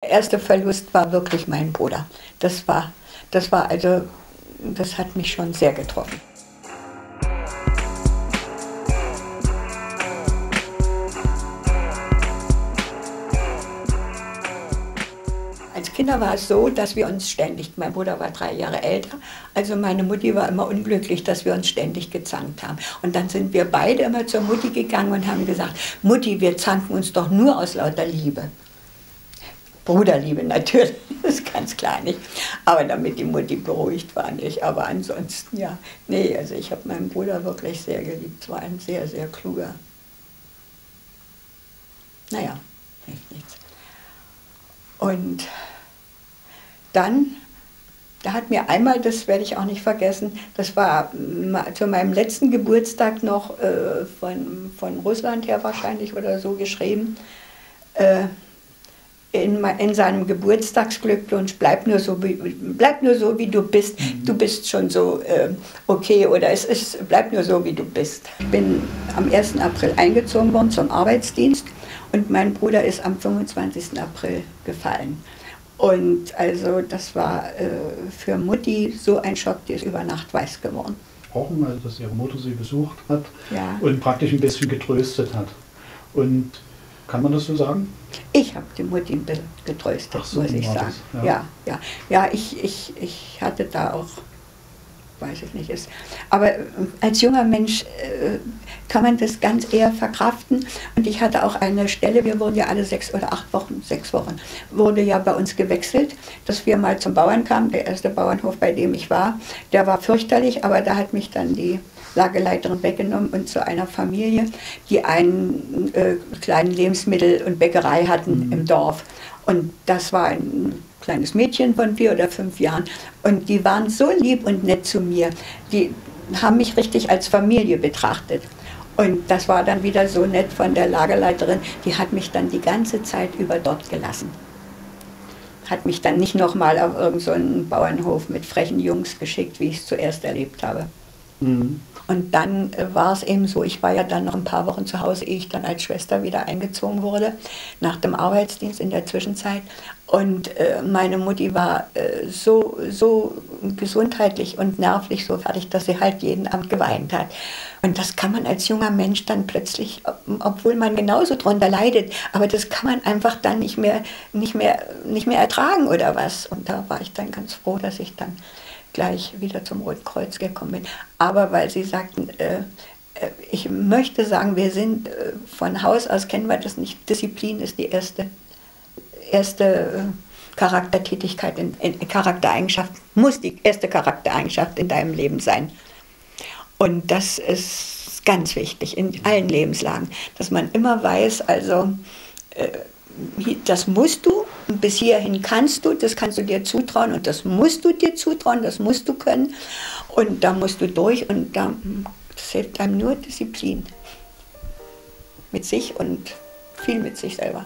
erste Verlust war wirklich mein Bruder. Das hat mich schon sehr getroffen. Als Kinder war es so, dass wir uns ständig, mein Bruder war 3 Jahre älter, also meine Mutti war immer unglücklich, dass wir uns ständig gezankt haben. Und dann sind wir beide immer zur Mutti gegangen und haben gesagt, Mutti, wir zanken uns doch nur aus lauter Liebe. Bruderliebe natürlich, das ist ganz klar nicht, aber damit die Mutti beruhigt war nicht. Aber ansonsten, ja, nee, also ich habe meinen Bruder wirklich sehr geliebt, es war ein sehr, sehr kluger. Naja, hilft nichts. Und dann, da hat mir einmal, das werde ich auch nicht vergessen, das war zu meinem letzten Geburtstag noch von Russland her wahrscheinlich oder so geschrieben, in seinem Geburtstagsglückwunsch, bleib nur so, wie du bist. Du bist schon so okay, oder bleib nur so, wie du bist. Ich bin am 1. April eingezogen worden zum Arbeitsdienst und mein Bruder ist am 25. April gefallen. Und also das war für Mutti so ein Schock, die ist über Nacht weiß geworden. Also dass ihre Mutter sie besucht hat, ja, und praktisch ein bisschen getröstet hat. Und kann man das so sagen? Ich habe die Mutti ein bisschen getröstet, so, muss ich sagen. Das, ja, ich hatte da auch, weiß ich nicht, aber als junger Mensch kann man das ganz eher verkraften. Und ich hatte auch eine Stelle, wir wurden ja alle 6 oder 8 Wochen, 6 Wochen, wurde ja bei uns gewechselt, dass wir mal zum Bauern kamen. Der erste Bauernhof, bei dem ich war, der war fürchterlich, aber da hat mich dann die Lageleiterin weggenommen und zu einer Familie, die einen kleinen Lebensmittel- und Bäckerei hatten im Dorf. Und das war ein kleines Mädchen von 4 oder 5 Jahren. Und die waren so lieb und nett zu mir. Die haben mich richtig als Familie betrachtet. Und das war dann wieder so nett von der Lagerleiterin. Die hat mich dann die ganze Zeit über dort gelassen. Hat mich dann nicht nochmal auf irgendeinen Bauernhof mit frechen Jungs geschickt, wie ich es zuerst erlebt habe. Mhm. Und dann war es eben so, ich war ja dann noch ein paar Wochen zu Hause, ehe ich dann als Schwester wieder eingezogen wurde, nach dem Arbeitsdienst in der Zwischenzeit. Und meine Mutti war so gesundheitlich und nervlich so fertig, dass sie halt jeden Abend geweint hat. Und das kann man als junger Mensch dann plötzlich, obwohl man genauso drunter leidet, aber das kann man einfach dann nicht mehr ertragen oder was. Und da war ich dann ganz froh, dass ich dann gleich wieder zum Roten Kreuz gekommen bin. Aber weil Sie sagten, ich möchte sagen, wir sind von Haus aus, kennen wir das nicht, Disziplin ist die erste Charaktertätigkeit, Charaktereigenschaft, muss die erste Charaktereigenschaft in deinem Leben sein. Und das ist ganz wichtig in allen Lebenslagen, dass man immer weiß, also das musst du, bis hierhin kannst du, das kannst du dir zutrauen und das musst du dir zutrauen, das musst du können und da musst du durch und das hilft einem nur Disziplin mit sich und viel mit sich selber.